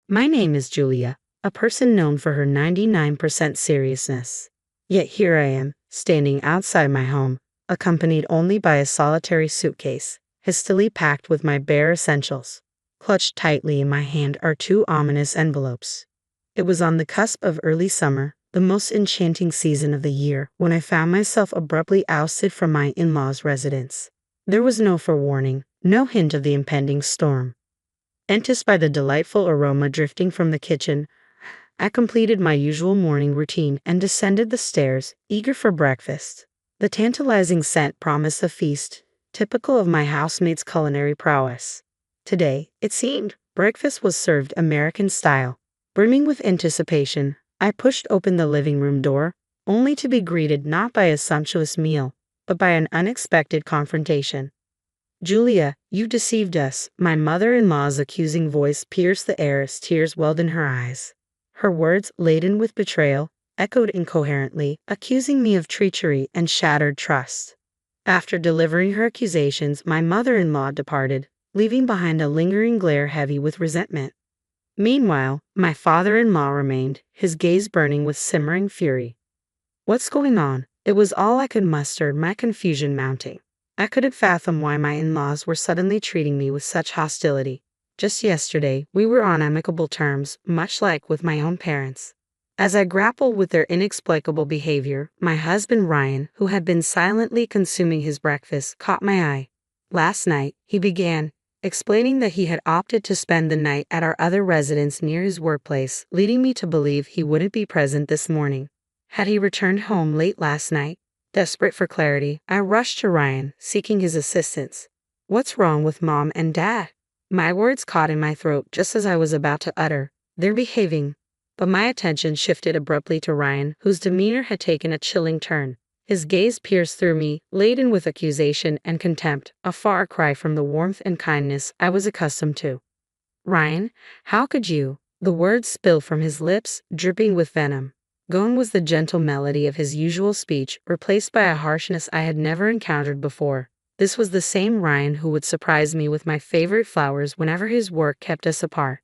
My name is Julia, a person known for her 99% seriousness. Yet here I am, standing outside my home, accompanied only by a solitary suitcase, hastily packed with my bare essentials. Clutched tightly in my hand are two ominous envelopes. It was on the cusp of early summer, the most enchanting season of the year, when I found myself abruptly ousted from my in-laws' residence. There was no forewarning, no hint of the impending storm. Enticed by the delightful aroma drifting from the kitchen, I completed my usual morning routine and descended the stairs, eager for breakfast. The tantalizing scent promised a feast, typical of my housemate's culinary prowess. Today, it seemed, breakfast was served American style. Brimming with anticipation, I pushed open the living room door, only to be greeted not by a sumptuous meal, but by an unexpected confrontation. "Julia, you deceived us," my mother-in-law's accusing voice pierced the air as tears welled in her eyes. Her words, laden with betrayal, echoed incoherently, accusing me of treachery and shattered trust. After delivering her accusations, my mother-in-law departed, leaving behind a lingering glare heavy with resentment. Meanwhile, my father-in-law remained, his gaze burning with simmering fury. "What's going on?" It was all I could muster, my confusion mounting. I couldn't fathom why my in-laws were suddenly treating me with such hostility. Just yesterday, we were on amicable terms, much like with my own parents. As I grappled with their inexplicable behavior, my husband Ryan, who had been silently consuming his breakfast, caught my eye. Last night, he began, explaining that he had opted to spend the night at our other residence near his workplace, leading me to believe he wouldn't be present this morning. Had he returned home late last night? Desperate for clarity, I rushed to Ryan, seeking his assistance. "What's wrong with Mom and Dad?" My words caught in my throat just as I was about to utter, "They're behaving." But my attention shifted abruptly to Ryan, whose demeanor had taken a chilling turn. His gaze pierced through me, laden with accusation and contempt, a far cry from the warmth and kindness I was accustomed to. "Ryan, how could you?" The words spilled from his lips, dripping with venom. Gone was the gentle melody of his usual speech, replaced by a harshness I had never encountered before. This was the same Ryan who would surprise me with my favorite flowers whenever his work kept us apart.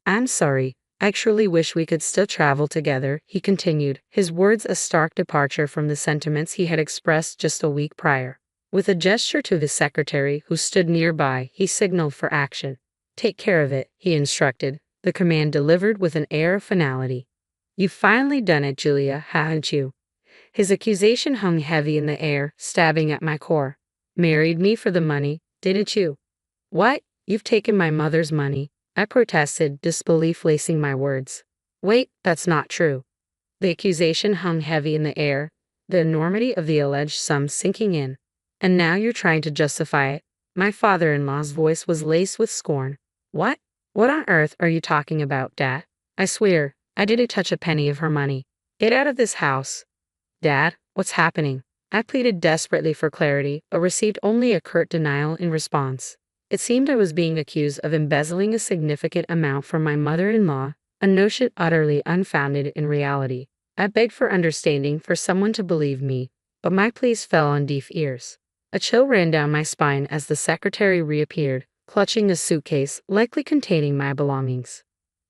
"I'm sorry. I truly wish we could still travel together," he continued, his words a stark departure from the sentiments he had expressed just a week prior. With a gesture to his secretary, who stood nearby, he signaled for action. "Take care of it," he instructed, the command delivered with an air of finality. "You've finally done it, Julia, haven't you?" His accusation hung heavy in the air, stabbing at my core. "Married me for the money, didn't you?" "What? You've taken my mother's money," I protested, disbelief lacing my words. "Wait, that's not true." The accusation hung heavy in the air, the enormity of the alleged sum sinking in. "And now you're trying to justify it." My father-in-law's voice was laced with scorn. "What? What on earth are you talking about, Dad? I swear, I didn't touch a penny of her money. Get out of this house." "Dad, what's happening?" I pleaded desperately for clarity, but received only a curt denial in response. It seemed I was being accused of embezzling a significant amount from my mother-in-law, a notion utterly unfounded in reality. I begged for understanding, for someone to believe me, but my pleas fell on deaf ears. A chill ran down my spine as the secretary reappeared, clutching a suitcase, likely containing my belongings.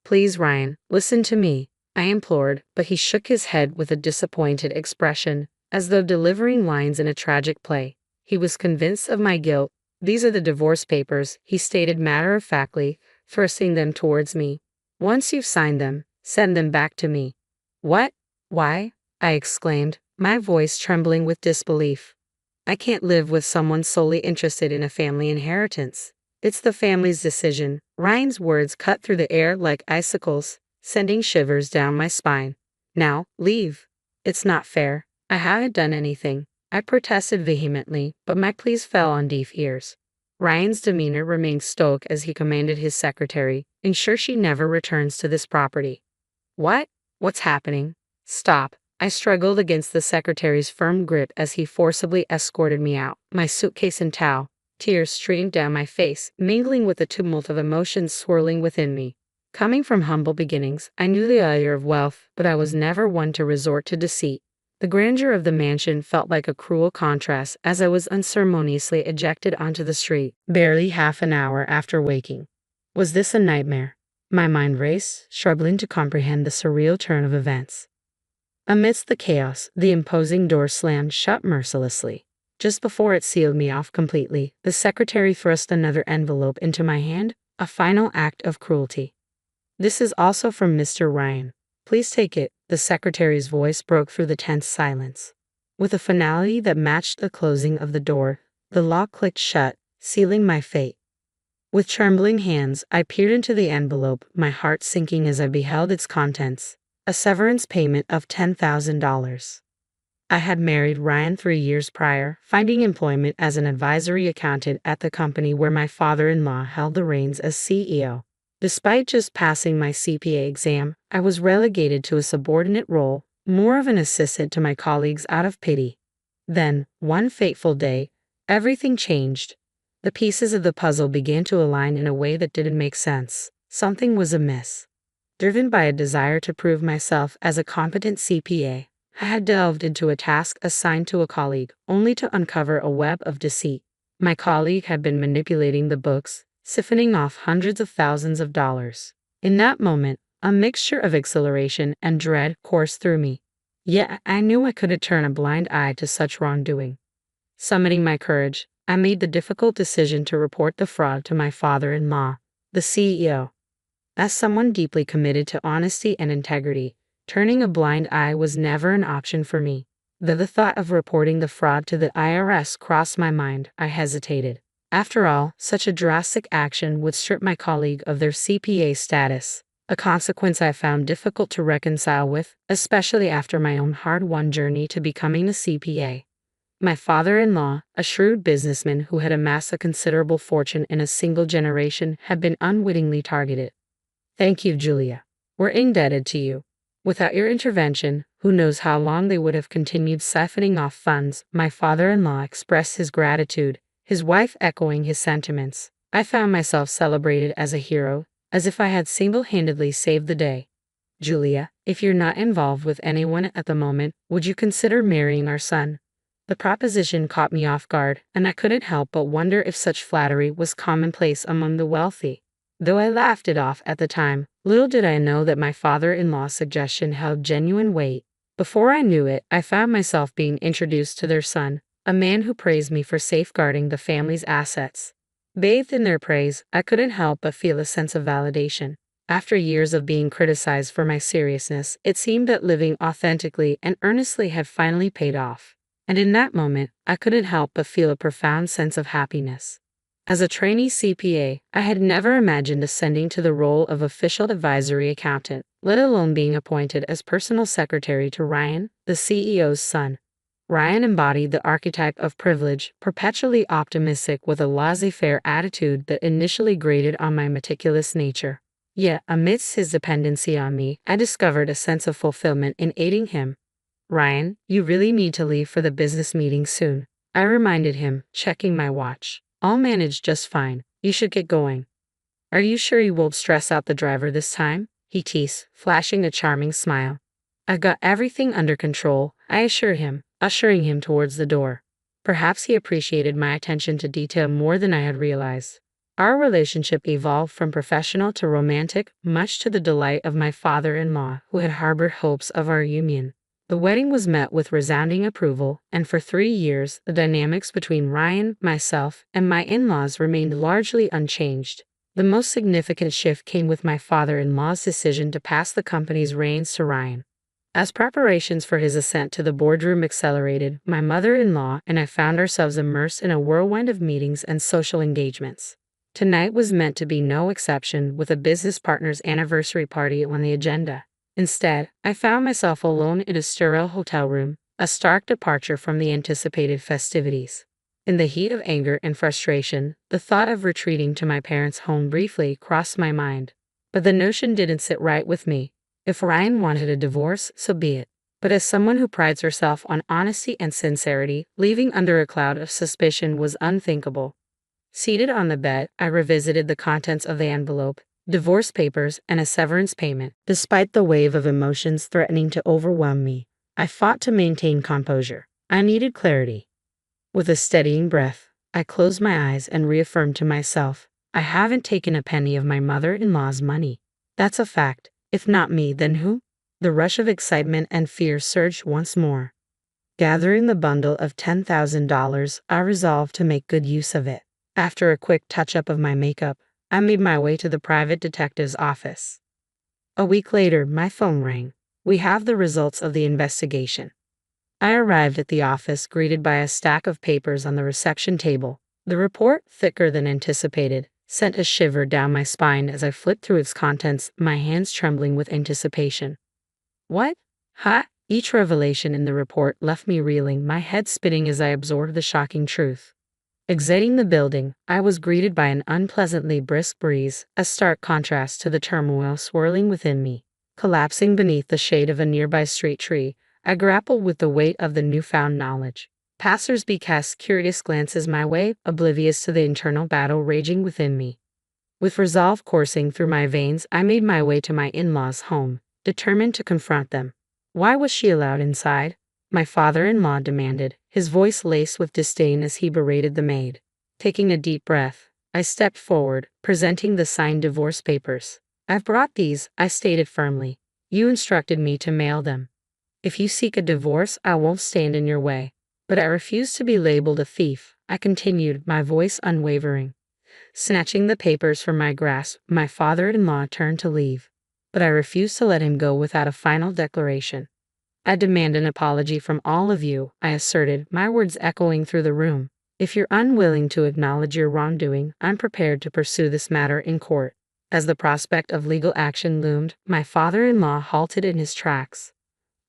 "Please, Ryan, listen to me," I implored, but he shook his head with a disappointed expression, as though delivering lines in a tragic play. He was convinced of my guilt. "These are the divorce papers," he stated matter-of-factly, thrusting them towards me. "Once you've signed them, send them back to me." "What? Why?" I exclaimed, my voice trembling with disbelief. "I can't live with someone solely interested in a family inheritance. It's the family's decision." Ryan's words cut through the air like icicles, sending shivers down my spine. "Now, leave." "It's not fair. I haven't done anything," I protested vehemently, but my pleas fell on deaf ears. Ryan's demeanor remained stoic as he commanded his secretary, "Ensure she never returns to this property." "What? What's happening?" "Stop." I struggled against the secretary's firm grip as he forcibly escorted me out, my suitcase in tow. Tears streamed down my face, mingling with the tumult of emotions swirling within me. Coming from humble beginnings, I knew the allure of wealth, but I was never one to resort to deceit. The grandeur of the mansion felt like a cruel contrast as I was unceremoniously ejected onto the street, barely half an hour after waking. Was this a nightmare? My mind raced, struggling to comprehend the surreal turn of events. Amidst the chaos, the imposing door slammed shut mercilessly. Just before it sealed me off completely, the secretary thrust another envelope into my hand, a final act of cruelty. "This is also from Mr. Ryan. Please take it." The secretary's voice broke through the tense silence. With a finality that matched the closing of the door, the lock clicked shut, sealing my fate. With trembling hands, I peered into the envelope, my heart sinking as I beheld its contents: a severance payment of $10,000. I had married Ryan 3 years prior, finding employment as an advisory accountant at the company where my father-in-law held the reins as CEO. Despite just passing my CPA exam, I was relegated to a subordinate role, more of an assistant to my colleagues out of pity. Then, one fateful day, everything changed. The pieces of the puzzle began to align in a way that didn't make sense. Something was amiss. Driven by a desire to prove myself as a competent CPA, I had delved into a task assigned to a colleague, only to uncover a web of deceit. My colleague had been manipulating the books, siphoning off hundreds of thousands of dollars. In that moment, a mixture of exhilaration and dread coursed through me. Yet I knew I couldn't turn a blind eye to such wrongdoing. Summoning my courage, I made the difficult decision to report the fraud to my father-in-law, the CEO. As someone deeply committed to honesty and integrity, turning a blind eye was never an option for me. Though the thought of reporting the fraud to the IRS crossed my mind, I hesitated. After all, such a drastic action would strip my colleague of their CPA status, a consequence I found difficult to reconcile with, especially after my own hard-won journey to becoming a CPA. My father-in-law, a shrewd businessman who had amassed a considerable fortune in a single generation, had been unwittingly targeted. "Thank you, Julia. We're indebted to you. Without your intervention, who knows how long they would have continued siphoning off funds." My father-in-law expressed his gratitude, his wife echoing his sentiments. I found myself celebrated as a hero, as if I had single-handedly saved the day. "Julia, if you're not involved with anyone at the moment, would you consider marrying our son?" The proposition caught me off guard, and I couldn't help but wonder if such flattery was commonplace among the wealthy. Though I laughed it off at the time, little did I know that my father-in-law's suggestion held genuine weight. Before I knew it, I found myself being introduced to their son, a man who praised me for safeguarding the family's assets. Bathed in their praise, I couldn't help but feel a sense of validation. After years of being criticized for my seriousness, it seemed that living authentically and earnestly had finally paid off. And in that moment, I couldn't help but feel a profound sense of happiness. As a trainee CPA, I had never imagined ascending to the role of official advisory accountant, let alone being appointed as personal secretary to Ryan, the CEO's son. Ryan embodied the archetype of privilege, perpetually optimistic with a laissez-faire attitude that initially grated on my meticulous nature. Yet, amidst his dependency on me, I discovered a sense of fulfillment in aiding him. "Ryan, you really need to leave for the business meeting soon," I reminded him, checking my watch. "I'll manage just fine. You should get going." "Are you sure you won't stress out the driver this time?" he teased, flashing a charming smile. "I've got everything under control," I assured him, ushering him towards the door. Perhaps he appreciated my attention to detail more than I had realized. Our relationship evolved from professional to romantic, much to the delight of my father-in-law, who had harbored hopes of our union. The wedding was met with resounding approval, and for 3 years, the dynamics between Ryan, myself, and my in-laws remained largely unchanged. The most significant shift came with my father-in-law's decision to pass the company's reins to Ryan. As preparations for his ascent to the boardroom accelerated, my mother-in-law and I found ourselves immersed in a whirlwind of meetings and social engagements. Tonight was meant to be no exception, with a business partner's anniversary party on the agenda. Instead, I found myself alone in a sterile hotel room, a stark departure from the anticipated festivities. In the heat of anger and frustration, the thought of retreating to my parents' home briefly crossed my mind. But the notion didn't sit right with me. If Ryan wanted a divorce, so be it. But as someone who prides herself on honesty and sincerity, leaving under a cloud of suspicion was unthinkable. Seated on the bed, I revisited the contents of the envelope: divorce papers and a severance payment. Despite the wave of emotions threatening to overwhelm me, I fought to maintain composure. I needed clarity. With a steadying breath, I closed my eyes and reaffirmed to myself, I haven't taken a penny of my mother-in-law's money. That's a fact. If not me, then who? The rush of excitement and fear surged once more. Gathering the bundle of $10,000, I resolved to make good use of it. After a quick touch-up of my makeup, I made my way to the private detective's office. A week later, my phone rang. "We have the results of the investigation." I arrived at the office greeted by a stack of papers on the reception table. The report, thicker than anticipated, sent a shiver down my spine as I flipped through its contents, my hands trembling with anticipation. What? Ha! Each revelation in the report left me reeling, my head spinning as I absorbed the shocking truth. Exiting the building, I was greeted by an unpleasantly brisk breeze, a stark contrast to the turmoil swirling within me. Collapsing beneath the shade of a nearby street tree, I grappled with the weight of the newfound knowledge. Passers-by cast curious glances my way, oblivious to the internal battle raging within me. With resolve coursing through my veins, I made my way to my in-laws' home, determined to confront them. Why was she allowed inside? My father-in-law demanded, his voice laced with disdain as he berated the maid. Taking a deep breath, I stepped forward, presenting the signed divorce papers. "I've brought these," I stated firmly. "You instructed me to mail them. If you seek a divorce, I won't stand in your way." "But I refuse to be labeled a thief," I continued, my voice unwavering. Snatching the papers from my grasp, my father-in-law turned to leave. But I refused to let him go without a final declaration. "I demand an apology from all of you," I asserted, my words echoing through the room. "If you're unwilling to acknowledge your wrongdoing, I'm prepared to pursue this matter in court." As the prospect of legal action loomed, my father-in-law halted in his tracks.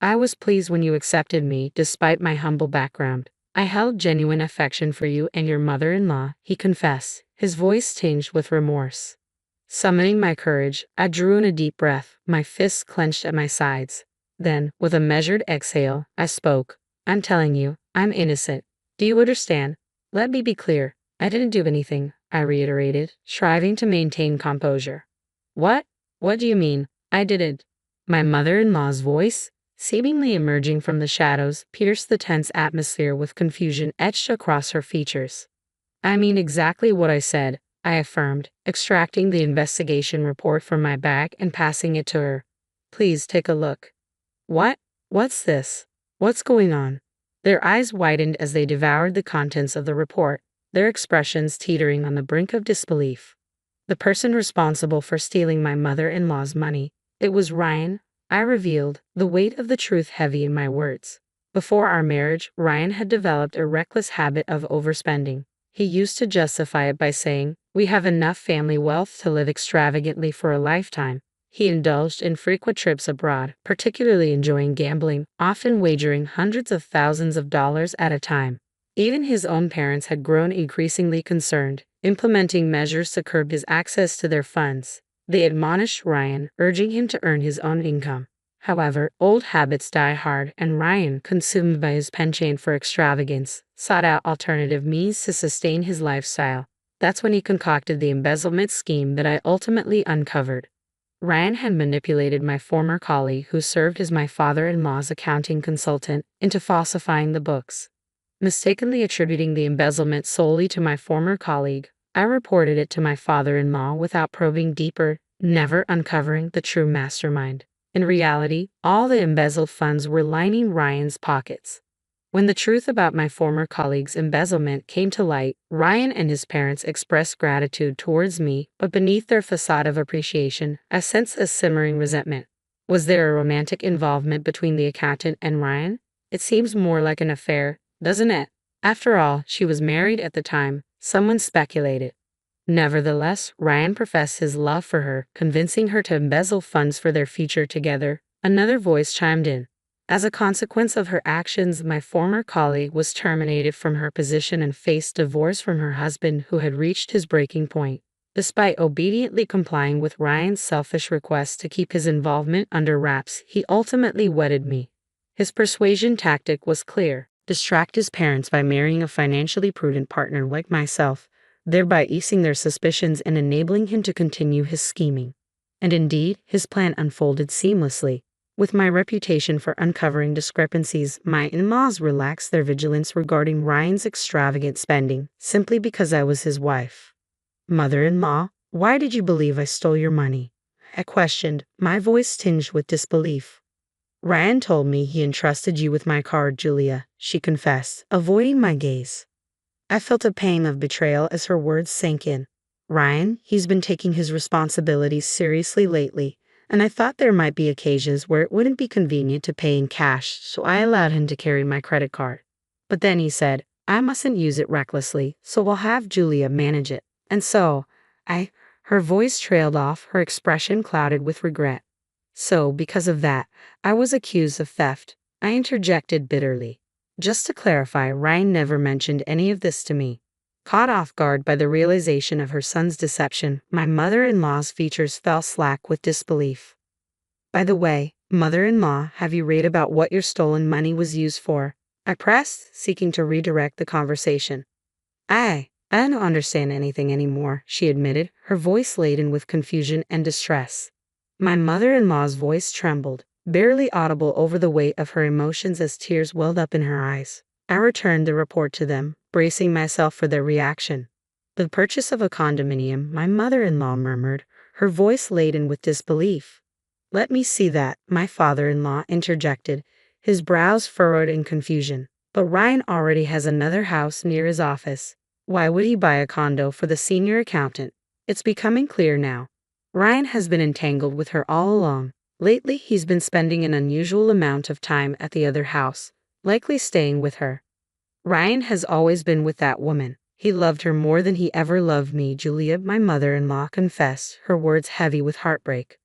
"I was pleased when you accepted me, despite my humble background. I held genuine affection for you and your mother-in-law," he confessed, his voice tinged with remorse. Summoning my courage, I drew in a deep breath, my fists clenched at my sides. Then, with a measured exhale, I spoke. "I'm telling you, I'm innocent. Do you understand? Let me be clear. I didn't do anything," I reiterated, striving to maintain composure. "What? What do you mean? I didn't?" My mother-in-law's voice, seemingly emerging from the shadows, pierced the tense atmosphere with confusion etched across her features. "I mean exactly what I said," I affirmed, extracting the investigation report from my bag and passing it to her. "Please take a look." "What? What's this? What's going on?" Their eyes widened as they devoured the contents of the report, their expressions teetering on the brink of disbelief. "The person responsible for stealing my mother-in-law's money, it was Ryan," I revealed, the weight of the truth heavy in my words. Before our marriage, Ryan had developed a reckless habit of overspending. He used to justify it by saying, "We have enough family wealth to live extravagantly for a lifetime." He indulged in frequent trips abroad, particularly enjoying gambling, often wagering hundreds of thousands of dollars at a time. Even his own parents had grown increasingly concerned, implementing measures to curb his access to their funds. They admonished Ryan, urging him to earn his own income. However, old habits die hard, and Ryan, consumed by his penchant for extravagance, sought out alternative means to sustain his lifestyle. That's when he concocted the embezzlement scheme that I ultimately uncovered. Ryan had manipulated my former colleague, who served as my father-in-law's accounting consultant, into falsifying the books. Mistakenly attributing the embezzlement solely to my former colleague, I reported it to my father-in-law without probing deeper, never uncovering the true mastermind. In reality, all the embezzled funds were lining Ryan's pockets. When the truth about my former colleague's embezzlement came to light, Ryan and his parents expressed gratitude towards me, but beneath their facade of appreciation, I sensed a simmering resentment. Was there a romantic involvement between the accountant and Ryan? It seems more like an affair, doesn't it? After all, she was married at the time, someone speculated. Nevertheless, Ryan professed his love for her, convincing her to embezzle funds for their future together. Another voice chimed in. As a consequence of her actions, my former colleague was terminated from her position and faced divorce from her husband, who had reached his breaking point. Despite obediently complying with Ryan's selfish request to keep his involvement under wraps, he ultimately wedded me. His persuasion tactic was clear: distract his parents by marrying a financially prudent partner like myself, thereby easing their suspicions and enabling him to continue his scheming. And indeed, his plan unfolded seamlessly. With my reputation for uncovering discrepancies, my in-laws relaxed their vigilance regarding Ryan's extravagant spending, simply because I was his wife. "Mother-in-law, why did you believe I stole your money?" I questioned, my voice tinged with disbelief. Ryan told me he entrusted you with my card, Julia, she confessed, avoiding my gaze. I felt a pang of betrayal as her words sank in. Ryan, he's been taking his responsibilities seriously lately, and I thought there might be occasions where it wouldn't be convenient to pay in cash, so I allowed him to carry my credit card. But then he said, I mustn't use it recklessly, so we'll have Julia manage it. And so, her voice trailed off, her expression clouded with regret. So, because of that, I was accused of theft, I interjected bitterly. Just to clarify, Ryan never mentioned any of this to me. Caught off guard by the realization of her son's deception, my mother-in-law's features fell slack with disbelief. By the way, mother-in-law, have you read about what your stolen money was used for? I pressed, seeking to redirect the conversation. I don't understand anything anymore, she admitted, her voice laden with confusion and distress. My mother-in-law's voice trembled, barely audible over the weight of her emotions as tears welled up in her eyes. I returned the report to them, bracing myself for their reaction. The purchase of a condominium, my mother-in-law murmured, her voice laden with disbelief. Let me see that, my father-in-law interjected, his brows furrowed in confusion. But Ryan already has another house near his office. Why would he buy a condo for the senior accountant? It's becoming clear now. Ryan has been entangled with her all along. Lately, he's been spending an unusual amount of time at the other house, likely staying with her. Ryan has always been with that woman. He loved her more than he ever loved me, Julia, my mother-in-law confessed, her words heavy with heartbreak.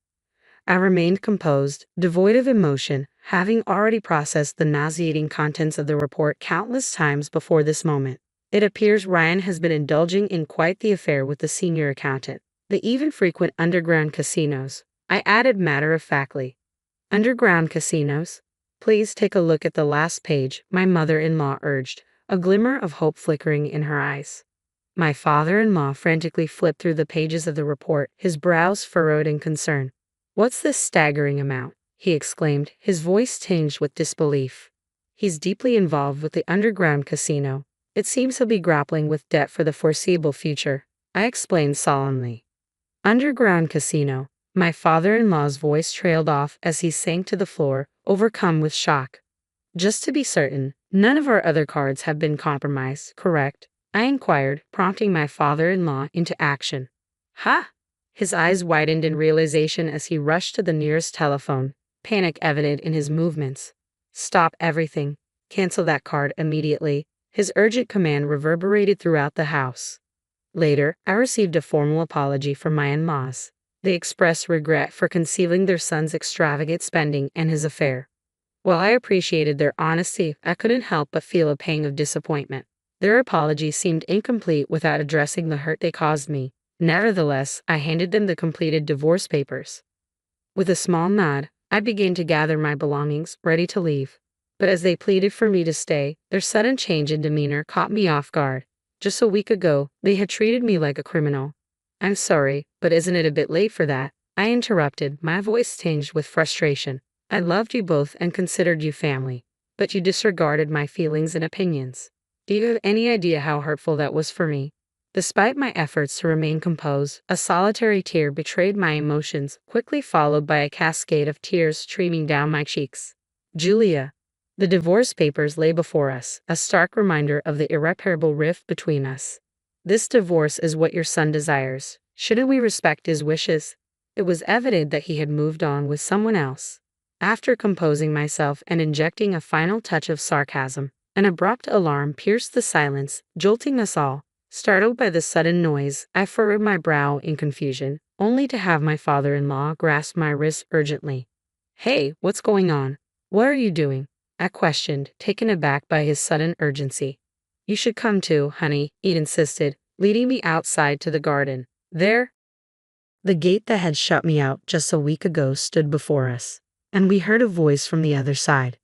I remained composed, devoid of emotion, having already processed the nauseating contents of the report countless times before this moment. It appears Ryan has been indulging in quite the affair with the senior accountant. They even frequent underground casinos, I added matter-of-factly. Underground casinos? Please take a look at the last page, my mother-in-law urged, a glimmer of hope flickering in her eyes. My father-in-law frantically flipped through the pages of the report, his brows furrowed in concern. What's this staggering amount? He exclaimed, his voice tinged with disbelief. He's deeply involved with the underground casino. It seems he'll be grappling with debt for the foreseeable future, I explained solemnly. Underground casino. My father-in-law's voice trailed off as he sank to the floor, overcome with shock. Just to be certain, none of our other cards have been compromised, correct? I inquired, prompting my father-in-law into action. Ha! His eyes widened in realization as he rushed to the nearest telephone, panic evident in his movements. Stop everything. Cancel that card immediately. His urgent command reverberated throughout the house. Later, I received a formal apology from my in-laws. They expressed regret for concealing their son's extravagant spending and his affair. While I appreciated their honesty, I couldn't help but feel a pang of disappointment. Their apology seemed incomplete without addressing the hurt they caused me. Nevertheless, I handed them the completed divorce papers. With a small nod, I began to gather my belongings, ready to leave. But as they pleaded for me to stay, their sudden change in demeanor caught me off guard. Just a week ago, they had treated me like a criminal. I'm sorry, but isn't it a bit late for that? I interrupted, my voice tinged with frustration. I loved you both and considered you family, but you disregarded my feelings and opinions. Do you have any idea how hurtful that was for me? Despite my efforts to remain composed, a solitary tear betrayed my emotions, quickly followed by a cascade of tears streaming down my cheeks. Julia. The divorce papers lay before us, a stark reminder of the irreparable rift between us. This divorce is what your son desires. Shouldn't we respect his wishes? It was evident that he had moved on with someone else. After composing myself and injecting a final touch of sarcasm, an abrupt alarm pierced the silence, jolting us all. Startled by the sudden noise, I furrowed my brow in confusion, only to have my father-in-law grasp my wrist urgently. Hey, what's going on? What are you doing? I questioned, taken aback by his sudden urgency. You should come too, honey, he insisted, leading me outside to the garden. There, the gate that had shut me out just a week ago stood before us, and we heard a voice from the other side.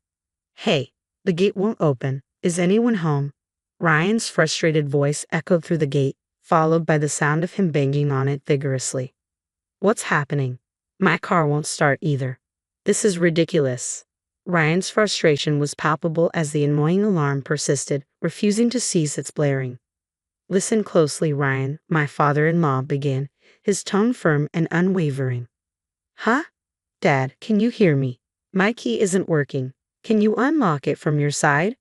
Hey, the gate won't open. Is anyone home? Ryan's frustrated voice echoed through the gate, followed by the sound of him banging on it vigorously. What's happening? My car won't start either. This is ridiculous. Ryan's frustration was palpable as the annoying alarm persisted, refusing to cease its blaring. Listen closely, Ryan, my father-in-law began, his tone firm and unwavering. Huh? Dad, can you hear me? My key isn't working. Can you unlock it from your side?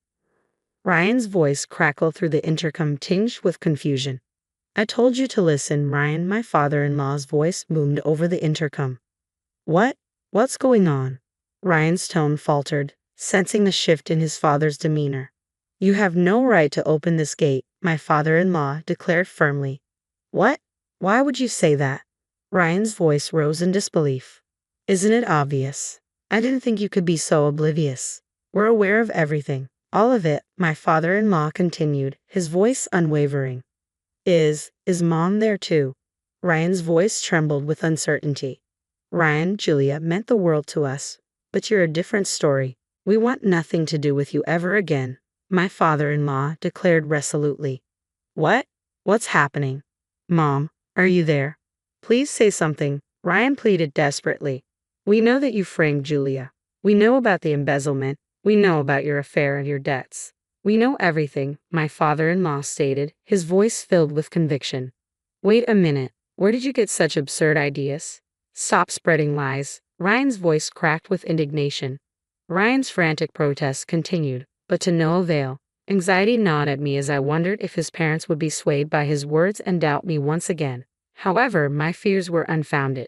Ryan's voice crackled through the intercom, tinged with confusion. I told you to listen, Ryan, my father-in-law's voice boomed over the intercom. What? What's going on? Ryan's tone faltered, sensing the shift in his father's demeanor. You have no right to open this gate, my father-in-law declared firmly. What? Why would you say that? Ryan's voice rose in disbelief. Isn't it obvious? I didn't think you could be so oblivious. We're aware of everything. All of it, my father-in-law continued, his voice unwavering. Is Mom there too? Ryan's voice trembled with uncertainty. Ryan, Julia meant the world to us, but you're a different story. We want nothing to do with you ever again, my father-in-law declared resolutely. What? What's happening? Mom, are you there? Please say something, Ryan pleaded desperately. We know that you framed Julia. We know about the embezzlement. We know about your affair and your debts. We know everything, my father-in-law stated, his voice filled with conviction. Wait a minute, where did you get such absurd ideas? Stop spreading lies, Ryan's voice cracked with indignation. Ryan's frantic protests continued, but to no avail. Anxiety gnawed at me as I wondered if his parents would be swayed by his words and doubt me once again. However, my fears were unfounded.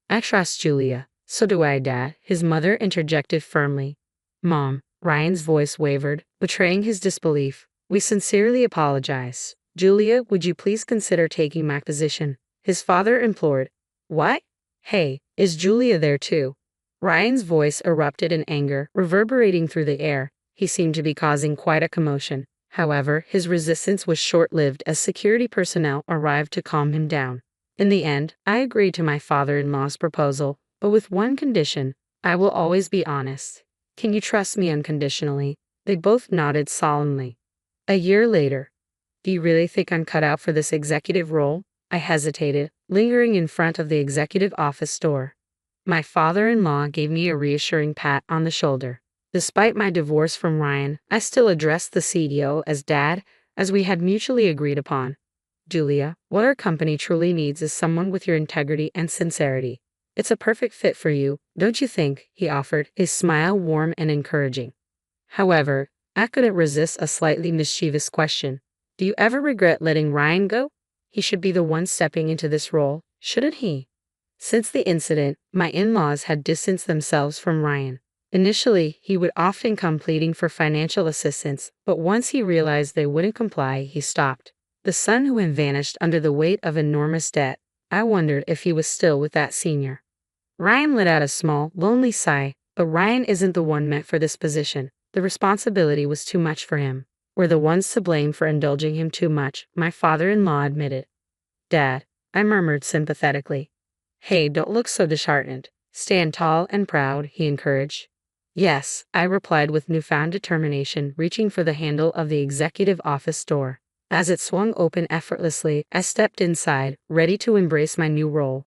I trust Julia. So do I, Dad, his mother interjected firmly. Mom, Ryan's voice wavered, betraying his disbelief. We sincerely apologize. Julia, would you please consider taking my position? His father implored. What? Hey, is Julia there too? Ryan's voice erupted in anger, reverberating through the air. He seemed to be causing quite a commotion. However, his resistance was short-lived as security personnel arrived to calm him down. In the end, I agreed to my father-in-law's proposal, but with one condition: I will always be honest. Can you trust me unconditionally? They both nodded solemnly. A year later. Do you really think I'm cut out for this executive role? I hesitated, lingering in front of the executive office door. My father-in-law gave me a reassuring pat on the shoulder. Despite my divorce from Ryan, I still addressed the CEO as Dad, as we had mutually agreed upon. Julia, what our company truly needs is someone with your integrity and sincerity. It's a perfect fit for you, don't you think? He offered, his smile warm and encouraging. However, I couldn't resist a slightly mischievous question. Do you ever regret letting Ryan go? He should be the one stepping into this role, shouldn't he? Since the incident, my in-laws had distanced themselves from Ryan. Initially, he would often come pleading for financial assistance, but once he realized they wouldn't comply, he stopped. The son who had vanished under the weight of enormous debt. I wondered if he was still with that senior. Ryan let out a small, lonely sigh, but Ryan isn't the one meant for this position. The responsibility was too much for him. We're the ones to blame for indulging him too much, my father-in-law admitted. Dad, I murmured sympathetically. Hey, don't look so disheartened. Stand tall and proud, he encouraged. Yes, I replied with newfound determination, reaching for the handle of the executive office door. As it swung open effortlessly, I stepped inside, ready to embrace my new role.